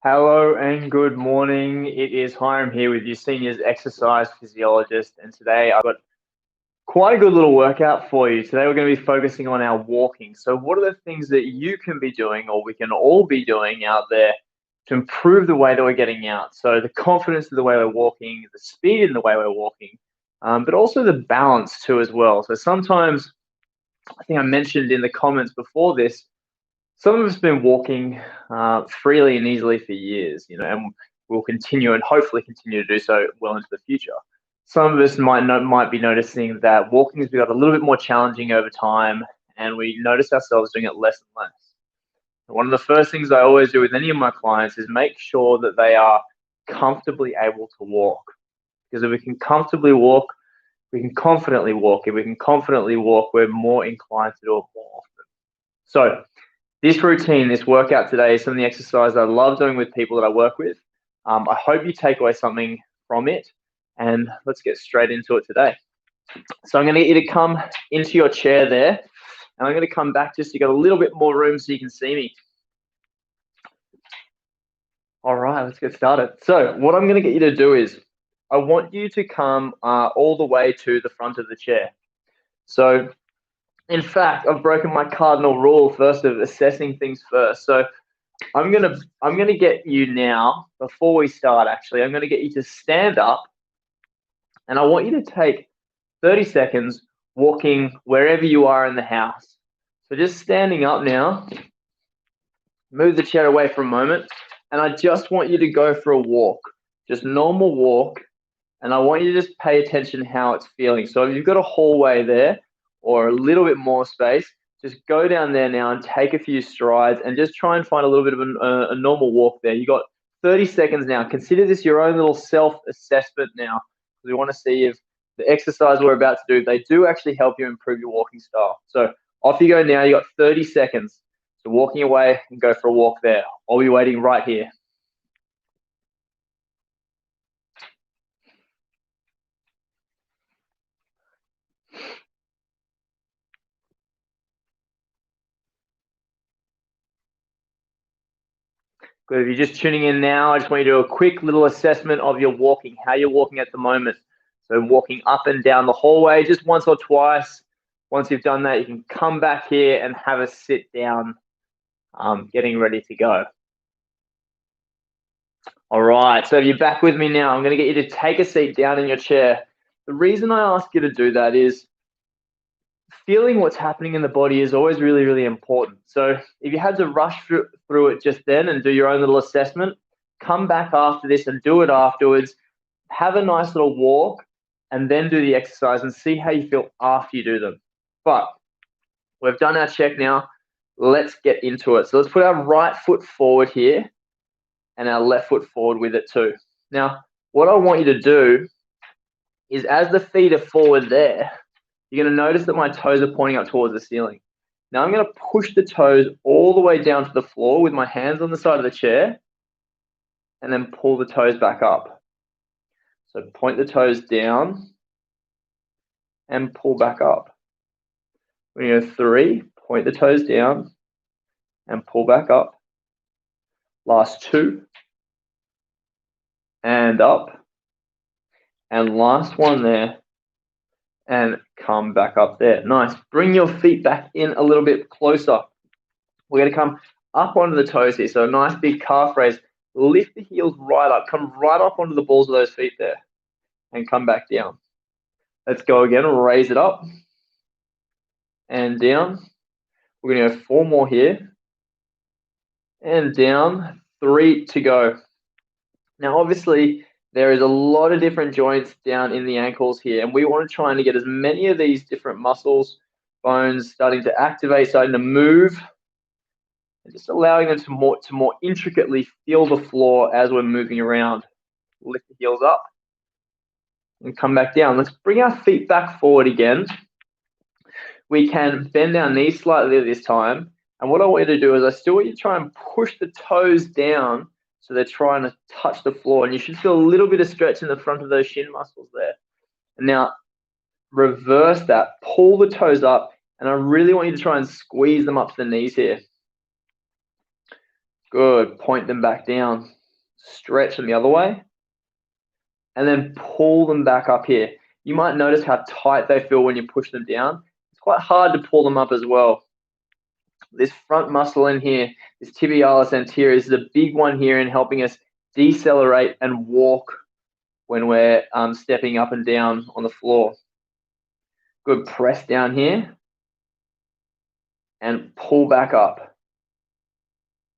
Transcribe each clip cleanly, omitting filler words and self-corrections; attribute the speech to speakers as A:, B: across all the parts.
A: Hello and good morning. It is Hiram here with your seniors exercise physiologist, and today I've got quite a good little workout for you. Today we're going to be focusing on our walking. So, what are the things that you can be doing, or we can all be doing out there to improve the way that we're getting out? So, the confidence of the way we're walking, the speed in the way we're walking, but also the balance too as well. So, sometimes I think I mentioned in the comments before this some of us have been walking freely and easily for years, and we'll continue and hopefully continue to do so well into the future. Some of us might be noticing that walking has got a little bit more challenging over time, and we notice ourselves doing it less and less. One of the first things I always do with any of my clients is make sure that they are comfortably able to walk. Because if we can comfortably walk, we can confidently walk. If we can confidently walk, we're more inclined to do it more often. So this routine, this workout today is some of the exercise I love doing with people that I work with. I hope you take away something from it, and let's get straight into it today. So I'm going to get you to come into your chair there, and I'm going to come back just so you got a little bit more room so you can see me. All right, let's get started. So what I'm going to get you to do is I want you to come all the way to the front of the chair. So in fact, I've broken my cardinal rule first of assessing things first. So I'm gonna get you now, before we start actually, I'm gonna get you to stand up, and I want you to take 30 seconds walking wherever you are in the house. So just standing up now, move the chair away for a moment, and I just want you to go for a walk, just normal walk, and I want you to just pay attention how it's feeling. So if you've got a hallway there, or a little bit more space, just go down there now and take a few strides and just try and find a little bit of a normal walk there. You got 30 seconds now. Consider this your own little self-assessment now. We want to see if the exercise we're about to do, they do actually help you improve your walking style. So off you go now. You got 30 seconds. So walking away and go for a walk there. I'll be waiting right here. Good. If you're just tuning in now, I just want you to do a quick little assessment of your walking, how you're walking at the moment. So walking up and down the hallway just once or twice. Once you've done that, you can come back here and have a sit down, getting ready to go. All right, so if you're back with me now, I'm going to get you to take a seat down in your chair. The reason I ask you to do that is feeling what's happening in the body is always really, really important. So if you had to rush through it just then and do your own little assessment, come back after this and do it afterwards. Have a nice little walk and then do the exercise and see how you feel after you do them. But we've done our check now. Let's get into it. So let's put our right foot forward here and our left foot forward with it too. Now, what I want you to do is as the feet are forward there, you're going to notice that my toes are pointing up towards the ceiling. Now I'm going to push the toes all the way down to the floor with my hands on the side of the chair and then pull the toes back up. So point the toes down and pull back up. When you go 3, point the toes down and pull back up. Last 2 and up. And last one there and come back up there. Nice. Bring your feet back in a little bit closer. We're going to come up onto the toes here. So a nice big calf raise. Lift the heels right up. Come right up onto the balls of those feet there and come back down. Let's go again. Raise it up and down. We're going to go 4 more here and down. 3 to go. Now, obviously, there is a lot of different joints down in the ankles here, and we want to try and get as many of these different muscles, bones starting to activate, starting to move, and just allowing them to more intricately feel the floor as we're moving around. Lift the heels up and come back down. Let's bring our feet back forward again. We can bend our knees slightly this time, and what I want you to do is I still want you to try and push the toes down so they're trying to touch the floor, and you should feel a little bit of stretch in the front of those shin muscles there. And now reverse that, pull the toes up, and I really want you to try and squeeze them up to the knees here. Good, point them back down. stretch them the other way, and then pull them back up here. You might notice how tight they feel when you push them down. It's quite hard to pull them up as well. This front muscle in here, this tibialis anterior, is a big one here in helping us decelerate and walk when we're stepping up and down on the floor. Good, press down here and pull back up.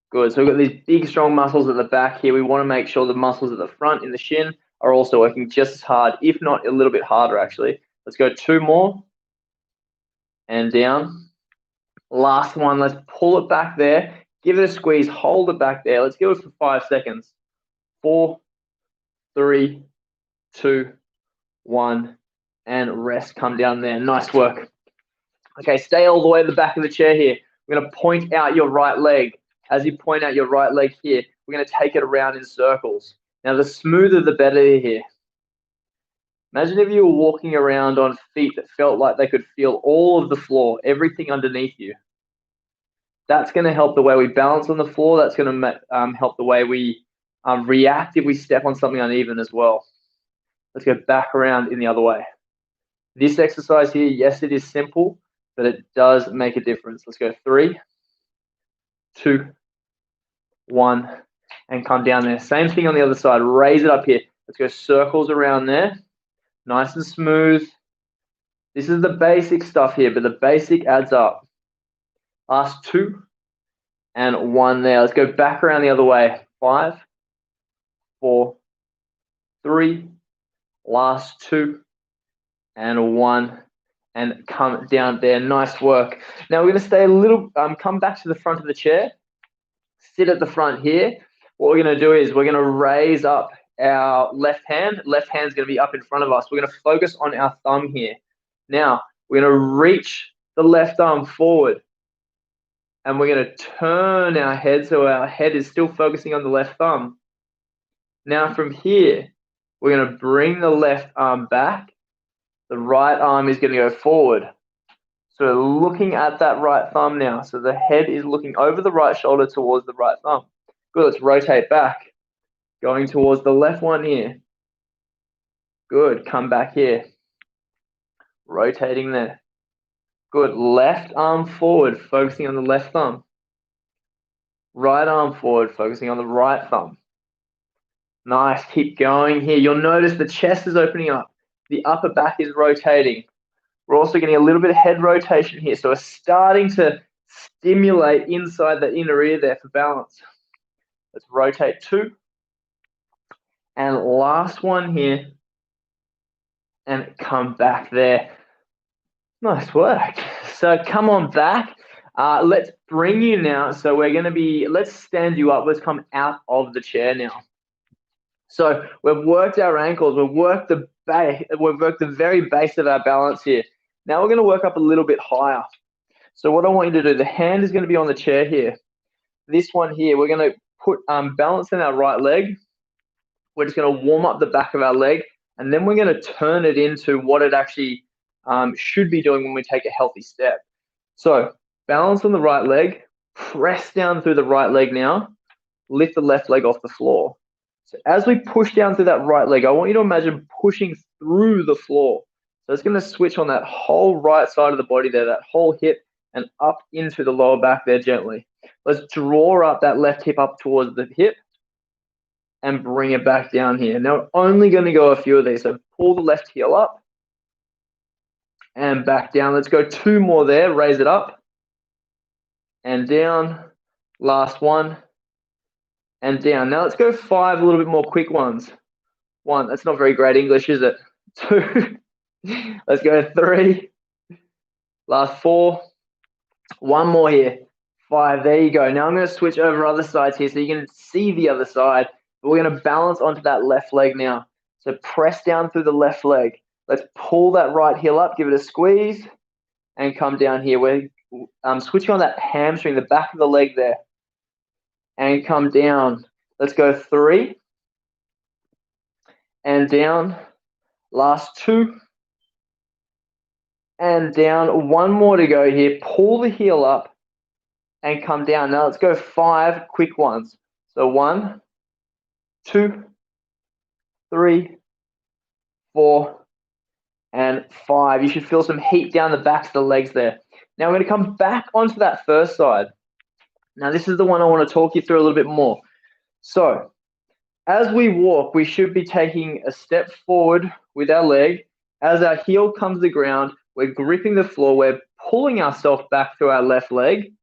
A: Good, so we've got these big strong muscles at the back here. We want to make sure the muscles at the front in the shin are also working just as hard, if not a little bit harder actually. Let's go 2 more and down. Last one, let's pull it back there. Give it a squeeze, hold it back there. Let's do it for 5 seconds. 4, 3, 2, 1, and rest. Come down there. Nice work. Okay, stay all the way at the back of the chair here. We're going to point out your right leg. As you point out your right leg here, we're going to take it around in circles. Now, the smoother, the better here. Imagine if you were walking around on feet that felt like they could feel all of the floor, everything underneath you. That's going to help the way we balance on the floor. That's going to help the way we react if we step on something uneven as well. Let's go back around in the other way. This exercise here, yes, it is simple, but it does make a difference. Let's go 3, 2, 1, and come down there. Same thing on the other side. Raise it up here. Let's go circles around there. Nice and smooth. This is the basic stuff here, but the basic adds up. Last 2 and 1 there. Let's go back around the other way. 5, 4, 3, last 2 and 1, and come down there. Nice work. Now we're going to stay a little, come back to the front of the chair. Sit at the front here. What we're going to do is we're going to raise up our left hand. Left hand's going to be up in front of us. We're going to focus on our thumb here. Now, we're going to reach the left arm forward. And we're going to turn our head so our head is still focusing on the left thumb. Now from here, we're going to bring the left arm back. The right arm is going to go forward. So we're looking at that right thumb now. So the head is looking over the right shoulder towards the right thumb. Good, let's rotate back. Going towards the left one here. Good, come back here. Rotating there. Good, left arm forward, focusing on the left thumb. Right arm forward, focusing on the right thumb. Nice, keep going here. You'll notice the chest is opening up. The upper back is rotating. We're also getting a little bit of head rotation here. So we're starting to stimulate inside the inner ear there for balance. Let's rotate 2. And last one here. And come back there. Nice work. So come on back. Let's bring you now. So we're going to be, let's stand you up. Let's come out of the chair now. So we've worked our ankles. We've worked the base. We've worked the very base of our balance here. Now we're going to work up a little bit higher. So what I want you to do, the hand is going to be on the chair here. This one here, we're going to put balance in our right leg. We're just going to warm up the back of our leg, and then we're going to turn it into what it actually should be doing when we take a healthy step. So balance on the right leg, press down through the right leg now, lift the left leg off the floor. So as we push down through that right leg, I want you to imagine pushing through the floor. So it's going to switch on that whole right side of the body there, that whole hip, and up into the lower back there gently. Let's draw up that left hip up towards the hip and bring it back down here. Now, we're only going to go a few of these. So pull the left heel up and back down. Let's go 2 more there. Raise it up and down. Last one and down. Now let's go 5 a little bit more quick ones. 1, that's not very great English, is it? 2, let's go 3, last 4, 1 more here, 5, there you go. Now I'm going to switch over other sides here so you can see the other side. But we're going to balance onto that left leg now. So press down through the left leg. Let's pull that right heel up, give it a squeeze, and come down here. We're switching on that hamstring, the back of the leg there, and come down. Let's go 3, and down. Last 2, and down. 1 more to go here. Pull the heel up and come down. Now let's go 5 quick ones. So 1, 2, 3, 4, and 5. You should feel some heat down the backs of the legs there. Now we're going to come back onto that first side. Now this is the one I want to talk you through a little bit more. So as we walk, we should be taking a step forward with our leg. As our heel comes to the ground, we're gripping the floor, we're pulling ourselves back through our left leg,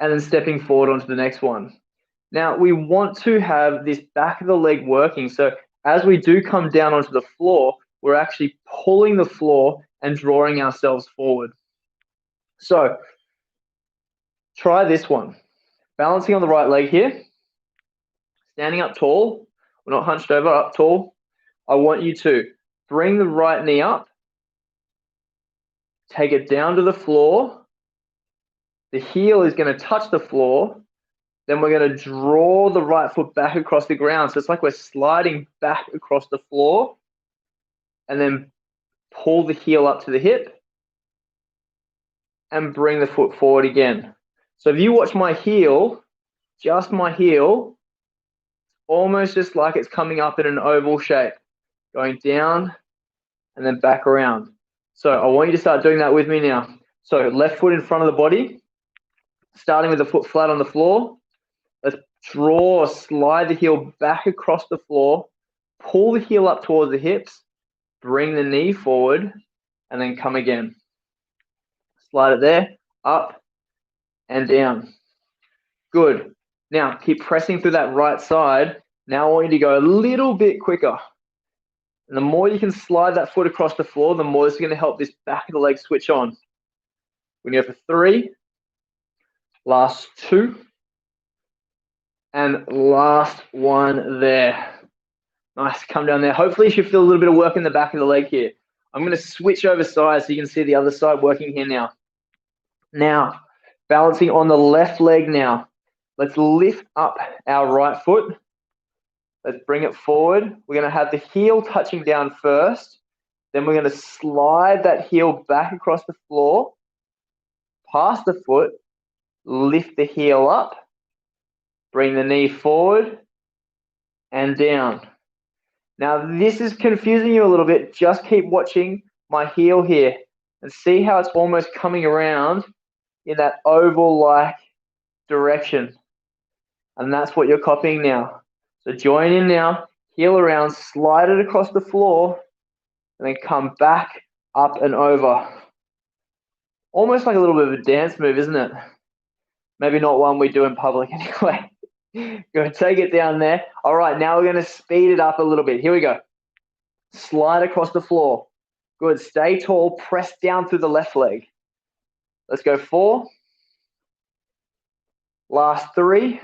A: and then stepping forward onto the next one. Now, we want to have this back of the leg working. So as we do come down onto the floor, we're actually pulling the floor and drawing ourselves forward. So try this one. Balancing on the right leg here. Standing up tall. We're not hunched over, up tall. I want you to bring the right knee up. Take it down to the floor. The heel is going to touch the floor. Then we're going to draw the right foot back across the ground. So it's like we're sliding back across the floor and then pull the heel up to the hip and bring the foot forward again. So if you watch my heel, just my heel, almost just like it's coming up in an oval shape, going down and then back around. So I want you to start doing that with me now. So left foot in front of the body, starting with the foot flat on the floor. Let's draw, slide the heel back across the floor, pull the heel up towards the hips, bring the knee forward, and then come again. Slide it there, up and down. Good. Now, keep pressing through that right side. Now I want you to go a little bit quicker. And the more you can slide that foot across the floor, the more it's going to help this back of the leg switch on. We're going to go for 3, last 2, and last one there. Nice, come down there. Hopefully you should feel a little bit of work in the back of the leg here. I'm going to switch over sides so you can see the other side working here now. Now, balancing on the left leg now. Let's lift up our right foot. Let's bring it forward. We're going to have the heel touching down first. Then we're going to slide that heel back across the floor, past the foot, lift the heel up, bring the knee forward and down. Now, this is confusing you a little bit. Just keep watching my heel here and see how it's almost coming around in that oval-like direction. And that's what you're copying now. So join in now, heel around, slide it across the floor, and then come back, up and over. Almost like a little bit of a dance move, isn't it? Maybe not one we do in public anyway. Go take it down there. All right, now we're going to speed it up a little bit. Here we go. Slide across the floor. Good. Stay tall. Press down through the left leg. Let's go 4. Last 3.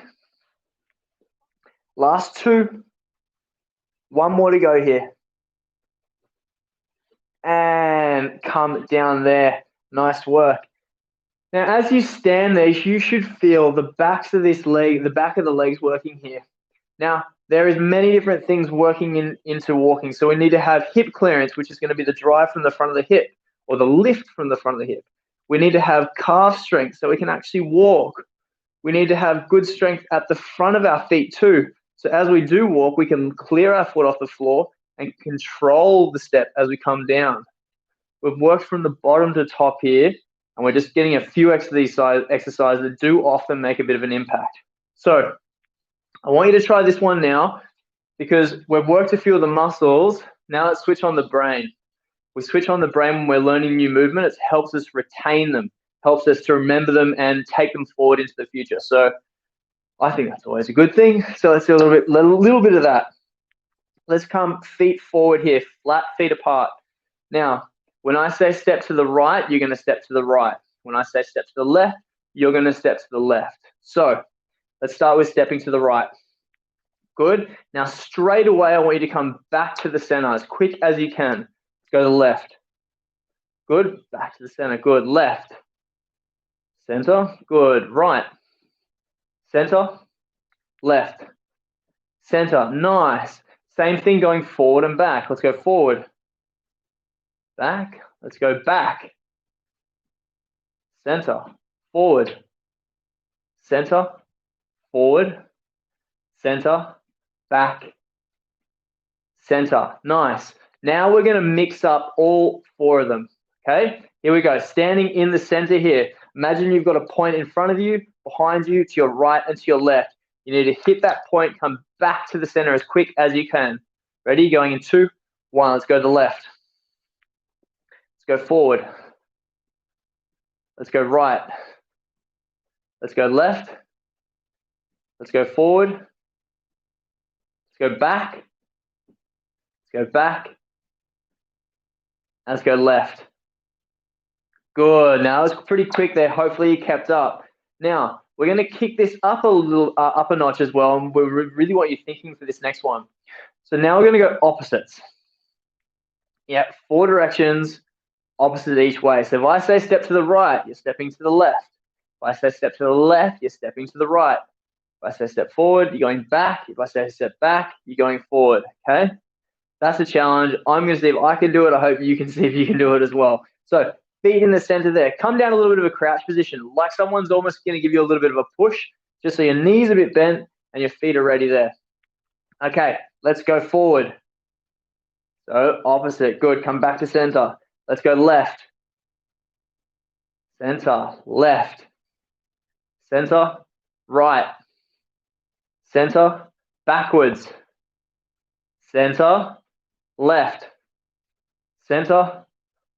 A: Last 2. One more to go here. And come down there. Nice work. Now, as you stand there, you should feel the backs of this leg, the back of the legs working here. Now, there is many different things working into walking. So we need to have hip clearance, which is going to be the drive from the front of the hip or the lift from the front of the hip. We need to have calf strength so we can actually walk. We need to have good strength at the front of our feet too. So as we do walk, we can clear our foot off the floor and control the step as we come down. We've worked from the bottom to top here, and we're just getting a few exercises that do often make a bit of an impact. So I want you to try this one now because we've worked a few of the muscles. Now let's switch on the brain. We switch on the brain when we're learning new movement. It helps us retain them, helps us to remember them and take them forward into the future. So I think that's always a good thing. So let's do a little bit of that. Let's come feet forward here, flat feet apart. Now, when I say step to the right, you're going to step to the right. When I say step to the left, you're going to step to the left. So let's start with stepping to the right. Good. Now, straight away, I want you to come back to the center as quick as you can. Let's go to the left. Good. Back to the center. Good. Left. Center. Good. Right. Center. Left. Center. Nice. Same thing going forward and back. Let's go forward. Back. Let's go back. Center. Forward. Center. Forward. Center. back, center. Nice. Now we're going to mix up all 4 of them. Okay, here we go. Standing in the center here. Imagine you've got a point in front of you, behind you, to your right and to your left. You need to hit that point, come back to the center as quick as you can. Ready? Going in 2, 1. Let's go to the left. Let's go forward. Let's go right. Let's go left. Let's go forward. Let's go back. Let's go back. Let's go left. Good. Now it was pretty quick there. Hopefully you kept up. Now we're going to kick this up a little, up a notch as well. And we really want you thinking for this next one. So now we're going to go opposites. Yeah, 4 directions, opposite each way. So if I say step to the right, you're stepping to the left. If I say step to the left, you're stepping to the right. If I say step forward, you're going back. If I say step back, you're going forward. Okay? That's a challenge. I'm going to see if I can do it. I hope you can see if you can do it as well. So feet in the center there. Come down a little bit of a crouch position, like someone's almost going to give you a little bit of a push, just so your knees are a bit bent and your feet are ready there. Okay, let's go forward. So opposite. Good. Come back to center. Let's go left. Center. Left. Center. Right. Center. Backwards. Center. Left. Center.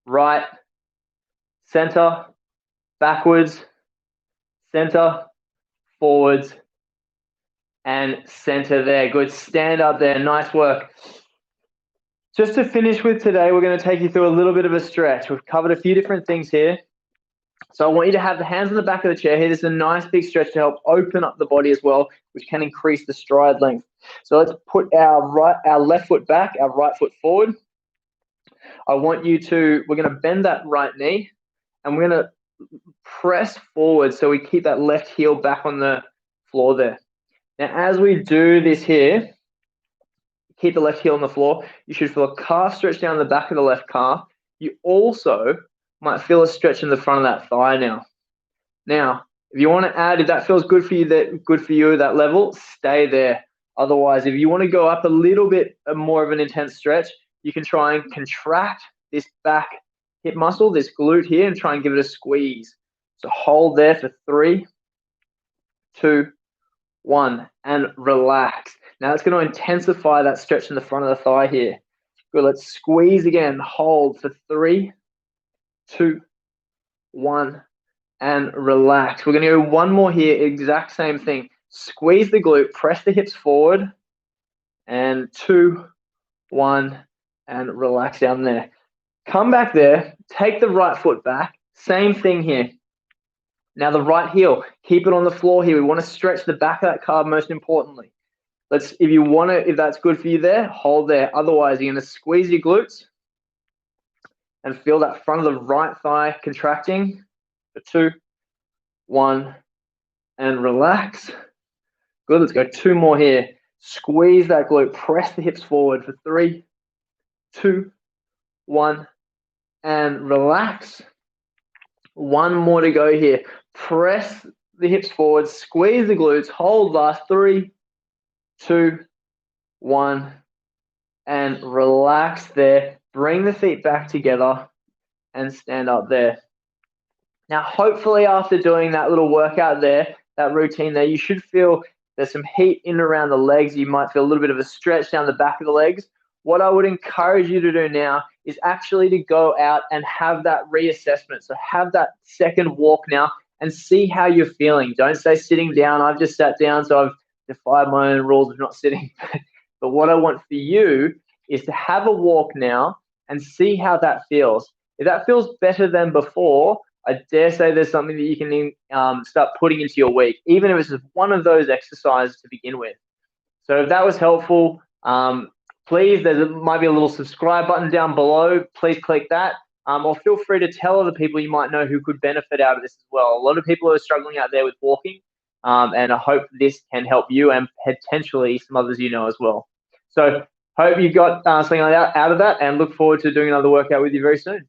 A: Right. Center. Backwards. Center. Forwards. And center there. Good. Stand up there. Nice work. Just to finish with today, we're going to take you through a little bit of a stretch. We've covered a few different things here. So I want you to have the hands on the back of the chair here. This is a nice big stretch to help open up the body as well, which can increase the stride length. So let's put our left foot back, our right foot forward. We're going to bend that right knee and we're going to press forward so we keep that left heel back on the floor there. Now, as we do this here, keep the left heel on the floor, you should feel a calf stretch down the back of the left calf. You also might feel a stretch in the front of that thigh now. Now, if you want to add, if that feels good for you, that level, stay there. Otherwise, if you want to go up a little bit more of an intense stretch, you can try and contract this back hip muscle, this glute here, and try and give it a squeeze. So hold there for 3, 2, 1, and relax. Now it's going to intensify that stretch in the front of the thigh here. Good, let's squeeze again. Hold for 3, 2, 1, and relax. We're going to go one more here, exact same thing. Squeeze the glute, press the hips forward, and 2, 1, and relax down there. Come back there, take the right foot back, same thing here. Now the right heel, keep it on the floor here. We want to stretch the back of that calf most importantly. If that's good for you there, hold there. Otherwise, you're going to squeeze your glutes and feel that front of the right thigh contracting for 2, 1, and relax. Good, let's go 2 more here. Squeeze that glute, press the hips forward for 3, 2, 1, and relax. 1 more to go here. Press the hips forward, squeeze the glutes, hold last 3, 2, 1, and relax there. Bring the feet back together and stand up there. Now, hopefully after doing that little workout there, that routine there, you should feel there's some heat in around the legs. You might feel a little bit of a stretch down the back of the legs. What I would encourage you to do now is actually to go out and have that reassessment. So have that second walk now and see how you're feeling. Don't say sitting down. I've just sat down, so I've defied my own rules of not sitting. But what I want for you is to have a walk now and see how that feels. If that feels better than before, I dare say there's something that you can start putting into your week, even if it's just one of those exercises to begin with. So if that was helpful, please, there might be a little subscribe button down below. Please click that. Or feel free to tell other people you might know who could benefit out of this as well. A lot of people are struggling out there with walking, and I hope this can help you and potentially some others you know as well. So hope you got something like that out of that, and look forward to doing another workout with you very soon.